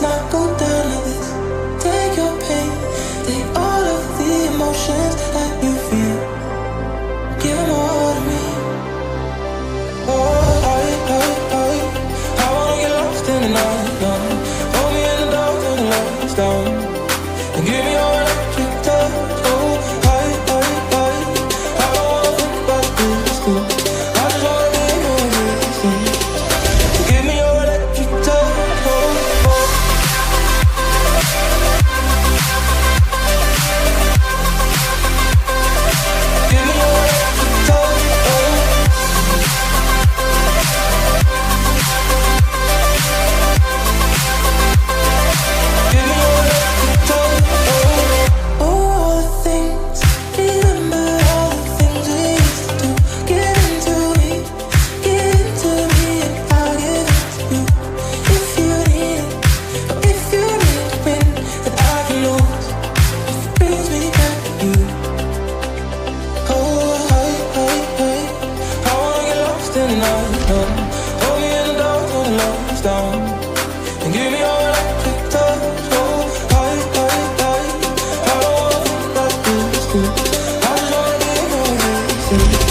let's not go down like this. Take your pain, take all of the emotions that you feel. Give them all to me. Oh, I wanna get lost in the night. Hold me in the dark till the lights down. And give me your electric touch. Oh, I don't wanna think about this too. I just wanna be in your existence. Give me your electric touch. Oh, oh. Give me your electric touch. Oh. Give me your electric touch. Oh. All the things, remember all the things we used to do. Get into me, and I'll give it to you. If you need it, or if you need to win, then I can lose. If it brings me back to you. Oh, I wanna get lost in the night. Hold me in the dark till the lights down. And give me your electric touch. Oh, I don't wanna think about this too. I just wanna be in your existence.